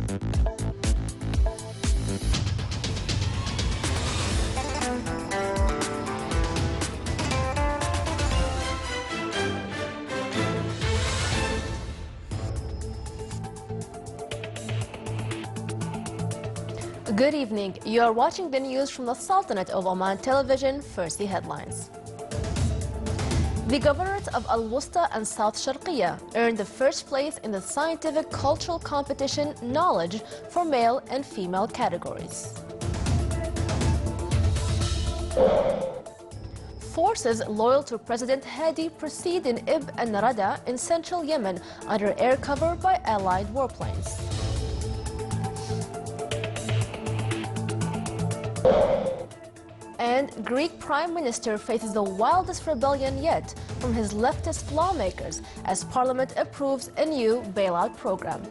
Good evening. You are watching the news from the Sultanate of Oman Television. First, the headlines. The governorates of Al-Wusta and South Sharqiya earned the first place in the scientific cultural competition Knowledge for male and female categories. Forces loyal to President Hadi proceed in Ib and Narada in central Yemen under air cover by Allied warplanes. And Greek Prime Minister faces the wildest rebellion yet from his leftist lawmakers as Parliament approves a new bailout program.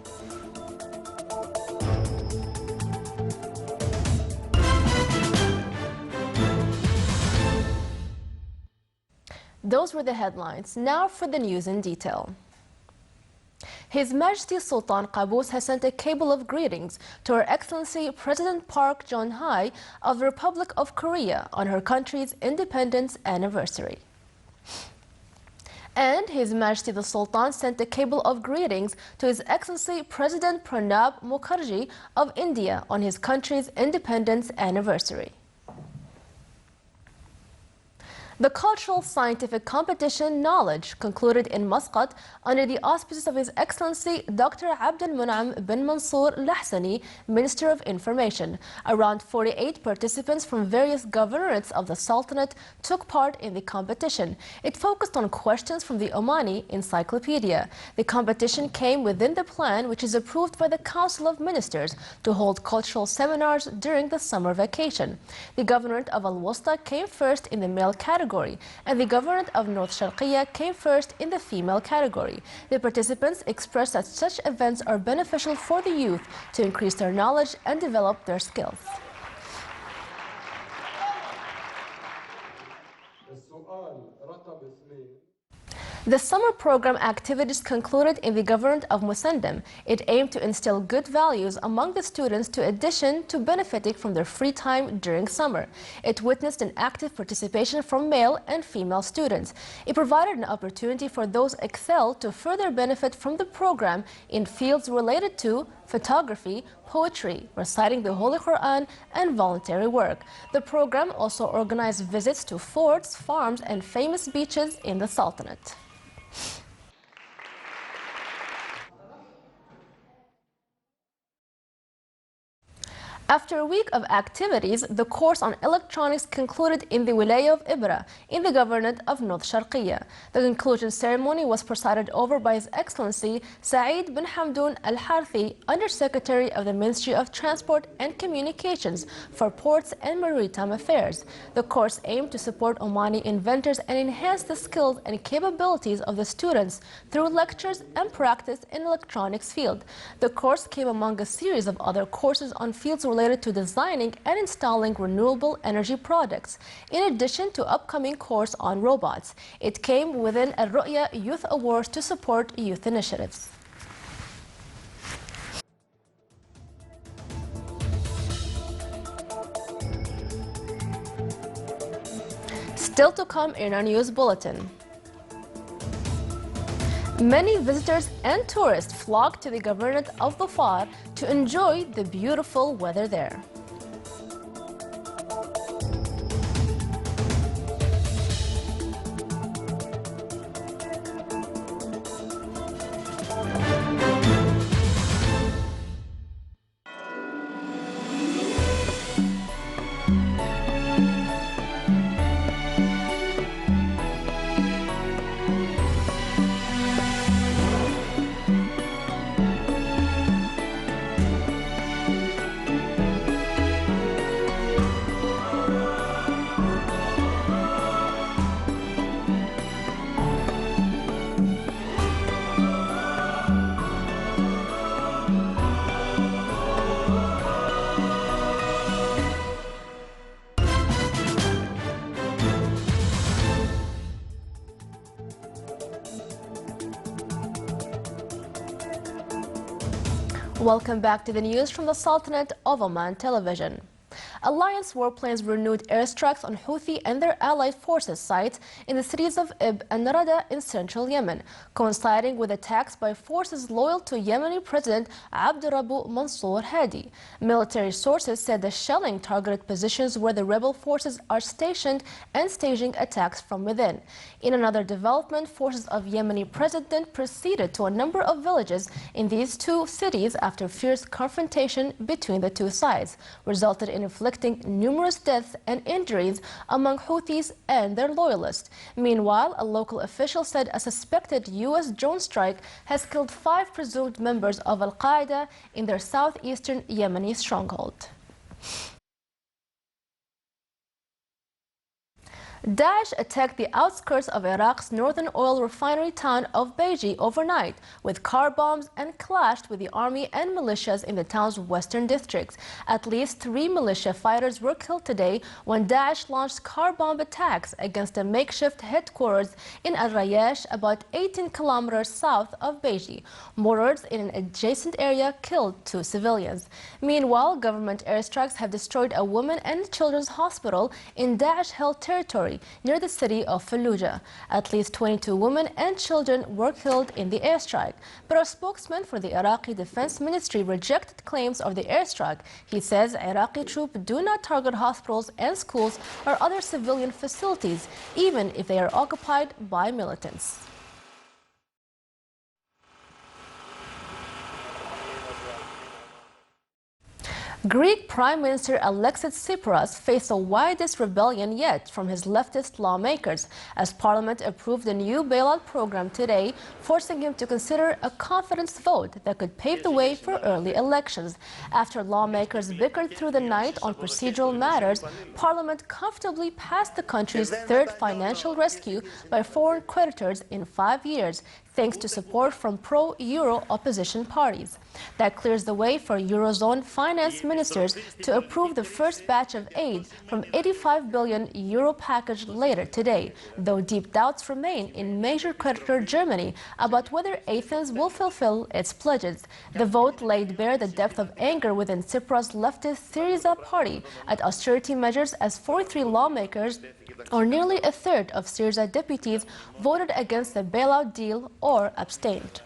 Those were the headlines. Now for the news in detail. His Majesty Sultan Qaboos has sent a cable of greetings to Her Excellency President Park Geun-hye of the Republic of Korea on her country's independence anniversary. And His Majesty the Sultan sent a cable of greetings to His Excellency President Pranab Mukherjee of India on his country's independence anniversary. The cultural scientific competition Knowledge concluded in Muscat under the auspices of His Excellency Dr. Abdel Mun'am bin Mansour Lahsani, Minister of Information. Around 48 participants from various governorates of the Sultanate took part in the competition. It focused on questions from the Omani Encyclopedia. The competition came within the plan which is approved by the Council of Ministers to hold cultural seminars during the summer vacation. The governorate of Al-Wusta came first in the male category, and the governorate of North Sharqiya came first in the female category. The participants expressed that such events are beneficial for the youth to increase their knowledge and develop their skills. The summer program activities concluded in the governorate of Musandam. It aimed to instill good values among the students in addition to benefiting from their free time during summer. It witnessed an active participation from male and female students. It provided an opportunity for those excelled to further benefit from the program in fields related to photography, poetry, reciting the Holy Quran, and voluntary work. The program also organized visits to forts, farms, and famous beaches in the Sultanate. After a week of activities, the course on electronics concluded in the Wilaya of Ibra, in the governorate of North Sharqiya. The conclusion ceremony was presided over by His Excellency Saeed bin Hamdoun Al-Harthi, Undersecretary of the Ministry of Transport and Communications for Ports and Maritime Affairs. The course aimed to support Omani inventors and enhance the skills and capabilities of the students through lectures and practice in electronics field. The course came among a series of other courses on fields related to designing and installing renewable energy products, in addition to upcoming course on robots. It came within a Ru'ya Youth Awards to support youth initiatives. Still to come in our news bulletin. Many visitors and tourists flock to the governorate of Dhofar to enjoy the beautiful weather there. Welcome back to the news from the Sultanate of Oman television. Alliance warplanes renewed airstrikes on Houthi and their allied forces sites in the cities of Ib and Rada in central Yemen, coinciding with attacks by forces loyal to Yemeni President Abdurrabbu Mansour Hadi. Military sources said the shelling targeted positions where the rebel forces are stationed and staging attacks from within. In another development, forces of Yemeni president proceeded to a number of villages in these two cities after fierce confrontation between the two sides resulted in inflicting numerous deaths and injuries among Houthis and their loyalists. Meanwhile, a local official said a suspected U.S. drone strike has killed 5 presumed members of Al-Qaeda in their southeastern Yemeni stronghold. Daesh attacked the outskirts of Iraq's northern oil refinery town of Beiji overnight with car bombs and clashed with the army and militias in the town's western districts. At least 3 militia fighters were killed today when Daesh launched car bomb attacks against a makeshift headquarters in Al-Rayash, about 18 kilometers south of Beiji. Mortars in an adjacent area killed 2 civilians. Meanwhile, government airstrikes have destroyed a women and children's hospital in Daesh-held territory near the city of Fallujah. At least 22 women and children were killed in the airstrike. But a spokesman for the Iraqi Defense Ministry rejected claims of the airstrike. He says Iraqi troops do not target hospitals and schools or other civilian facilities, even if they are occupied by militants. Greek Prime Minister Alexis Tsipras faced the widest rebellion yet from his leftist lawmakers as Parliament approved the new bailout program today, forcing him to consider a confidence vote that could pave the way for early elections. After lawmakers bickered through the night on procedural matters, Parliament comfortably passed the country's 3rd financial rescue by foreign creditors in 5 years, thanks to support from pro-Euro opposition parties. That clears the way for Eurozone finance ministers to approve the first batch of aid from €85 billion package later today, though deep doubts remain in major creditor Germany about whether Athens will fulfill its pledges. The vote laid bare the depth of anger within Tsipras' leftist Syriza party at austerity measures as 43 lawmakers, or nearly a third of Syriza deputies, voted against the bailout deal or abstained.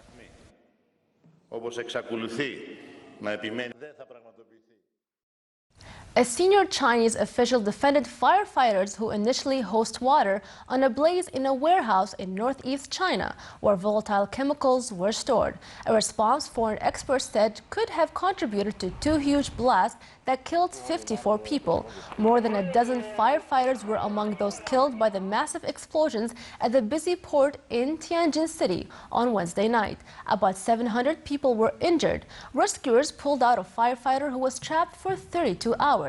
A senior Chinese official defended firefighters who initially hosed water on a blaze in a warehouse in northeast China, where volatile chemicals were stored. A response foreign experts said could have contributed to 2 huge blasts that killed 54 people. More than a dozen firefighters were among those killed by the massive explosions at the busy port in Tianjin City on Wednesday night. About 700 people were injured. Rescuers pulled out a firefighter who was trapped for 32 hours.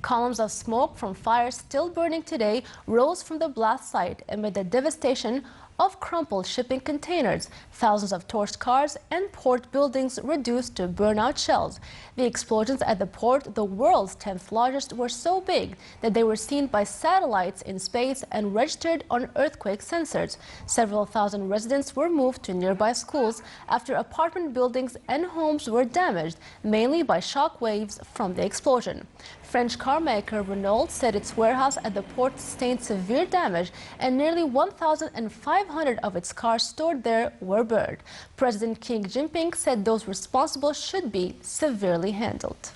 Columns of smoke from fires still burning today rose from the blast site amid the devastation of crumpled shipping containers, thousands of torched cars, and port buildings reduced to burnout shells. The explosions at the port, the world's 10th largest, were so big that they were seen by satellites in space and registered on earthquake sensors. Several thousand residents were moved to nearby schools after apartment buildings and homes were damaged, mainly by shock waves from the explosion. French car maker Renault said its warehouse at the port sustained severe damage and nearly 1,500 of its cars stored there were burned. President Xi Jinping said those responsible should be severely handled.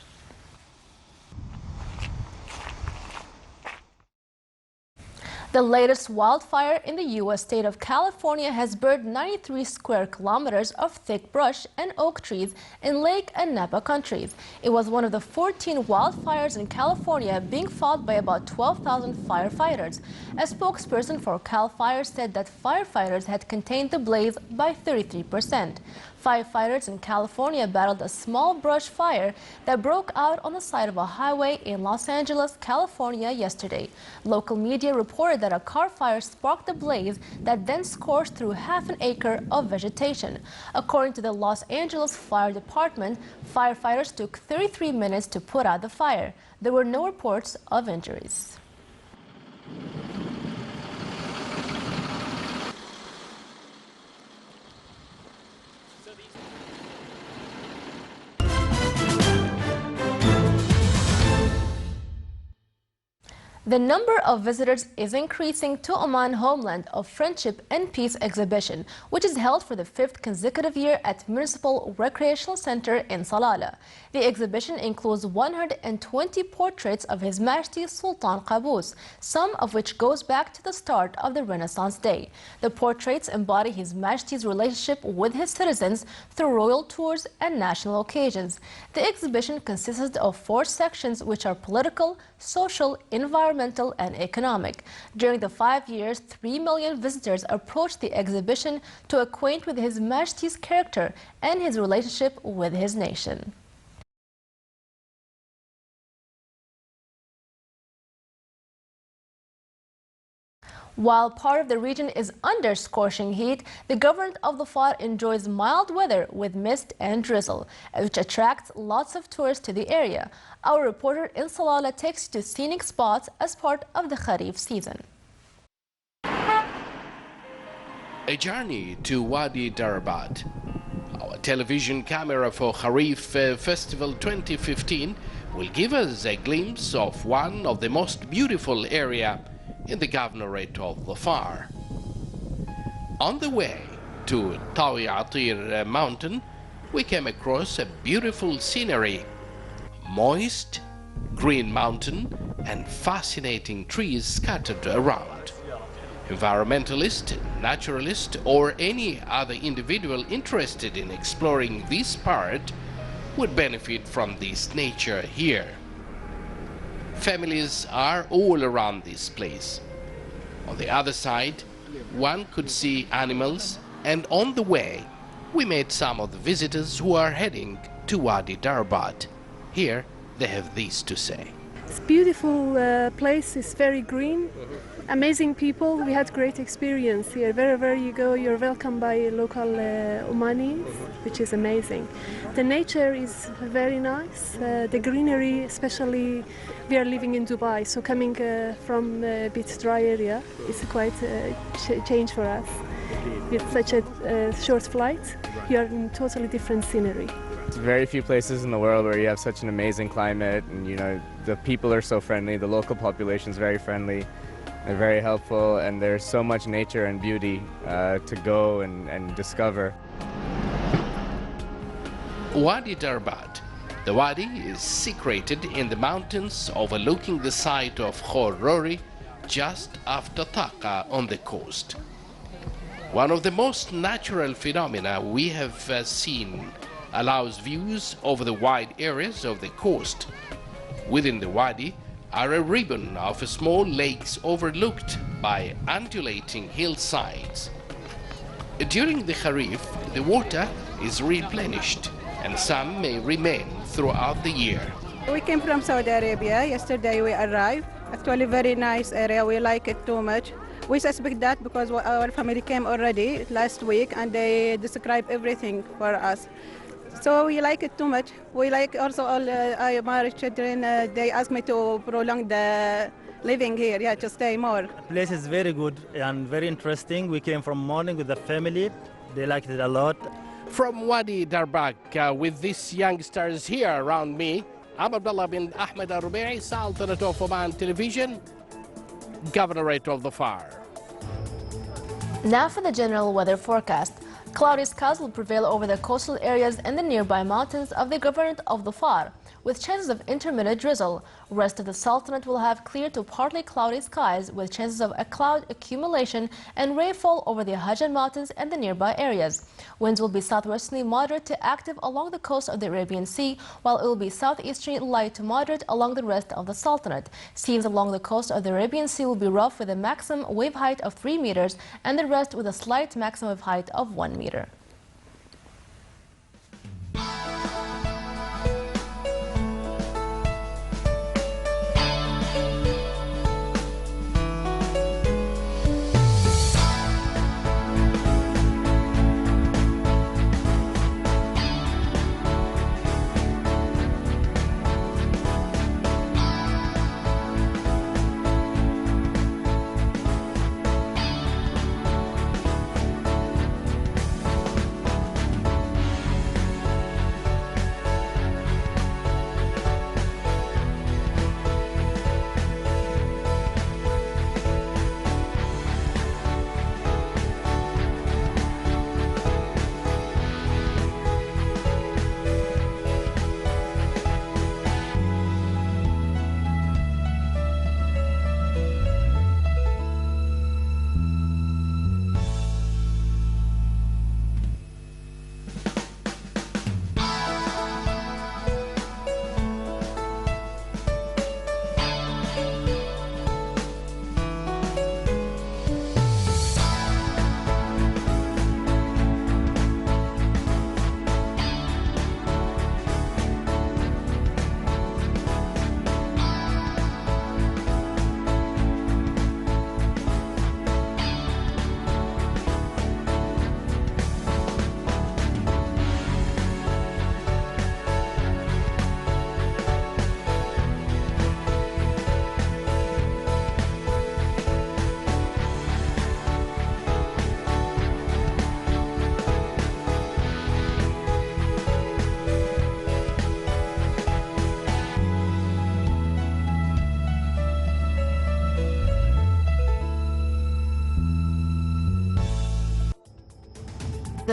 The latest wildfire in the U.S. state of California has burned 93 square kilometers of thick brush and oak trees in Lake and Napa counties. It was one of the 14 wildfires in California being fought by about 12,000 firefighters. A spokesperson for CAL FIRE said that firefighters had contained the blaze by 33%. Firefighters in California battled a small brush fire that broke out on the side of a highway in Los Angeles, California yesterday. Local media reported that a car fire sparked a blaze that then scorched through half an acre of vegetation. According to the Los Angeles Fire Department, firefighters took 33 minutes to put out the fire. There were no reports of injuries. The number of visitors is increasing to Oman Homeland of Friendship and Peace exhibition, which is held for the 5th consecutive year at Municipal Recreational Center in Salalah. The exhibition includes 120 portraits of His Majesty Sultan Qaboos, some of which goes back to the start of the Renaissance Day. The portraits embody His Majesty's relationship with his citizens through royal tours and national occasions. The exhibition consists of 4 sections, which are political, social, environmental, and economic. During the 5 years, 3 million visitors approached the exhibition to acquaint with His Majesty's character and his relationship with his nation. While part of the region is under scorching heat, the government of the FAR enjoys mild weather with mist and drizzle, which attracts lots of tourists to the area. Our reporter in Salalah takes you to scenic spots as part of the Kharif season. A journey to Wadi Darabat. Our television camera for Kharif Festival 2015 will give us a glimpse of one of the most beautiful areas in the governorate of the FAR. On the way to Tawi Atir mountain, we came across a beautiful scenery, moist, green mountain and fascinating trees scattered around. Environmentalist, naturalist or any other individual interested in exploring this part would benefit from this nature here. Families are all around this place. On the other side, one could see animals, and on the way, we met some of the visitors who are heading to Wadi Darabat. Here, they have this to say. It's a beautiful place, it's very green, amazing people. We had great experience here. Wherever you go, you're welcomed by local Omanis, which is amazing. The nature is very nice, the greenery, especially we are living in Dubai, so coming from a bit dry area is quite a change for us. With such a short flight, you are in totally different scenery. There's very few places in the world where you have such an amazing climate, and the people are so friendly, the local population is very friendly, they're very helpful, and there's so much nature and beauty to go and discover. Wadi Darabat. The wadi is situated in the mountains overlooking the site of Khor Rori, just after Taqa on the coast. One of the most natural phenomena we have seen allows views over the wide areas of the coast. Within the wadi are a ribbon of small lakes overlooked by undulating hillsides. During the Kharif, the water is replenished and some may remain throughout the year. We came from Saudi Arabia. Yesterday we arrived. Actually very nice area. We like it too much. We suspect that because our family came already last week and they describe everything for us. So we like it too much. We like also all my children, they ask me to prolong the living here, to stay more. The place is very good and very interesting. We came from morning with the family. They liked it a lot. From Wadi Darabat, with these youngsters here around me, I'm Abdullah bin Ahmed Al-Rubi'i, Sultanate of Oman Television, Governorate of the FAR. Now for the general weather forecast. Cloudy skies will prevail over the coastal areas and the nearby mountains of the Governorate of the FAR, with chances of intermittent drizzle. Rest of the Sultanate will have clear to partly cloudy skies with chances of a cloud accumulation and rainfall over the Hajan Mountains and the nearby areas. Winds will be southwesterly moderate to active along the coast of the Arabian Sea, while it will be southeasterly light to moderate along the rest of the Sultanate. Seas along the coast of the Arabian Sea will be rough with a maximum wave height of 3 meters and the rest with a slight maximum wave height of 1 meter.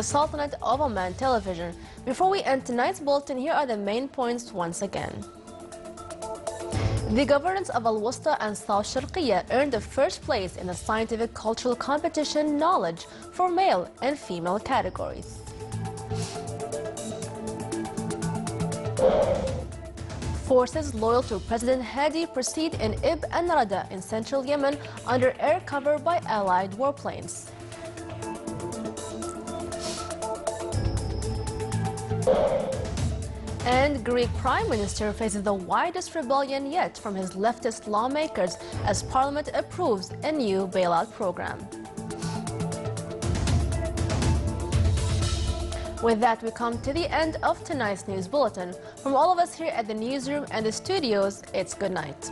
the Sultanate of Oman television. Before we end tonight's bulletin, here are the main points once again. The governors of Al-Wusta and South Sharqiyya earned the first place in the scientific cultural competition Knowledge for male and female categories. Forces loyal to President Hadi proceed in Ib and Rada in central Yemen under air cover by Allied warplanes. And Greek Prime Minister faces the widest rebellion yet from his leftist lawmakers as Parliament approves a new bailout program. With that, we come to the end of tonight's news bulletin. From all of us here at the newsroom and the studios, it's good night.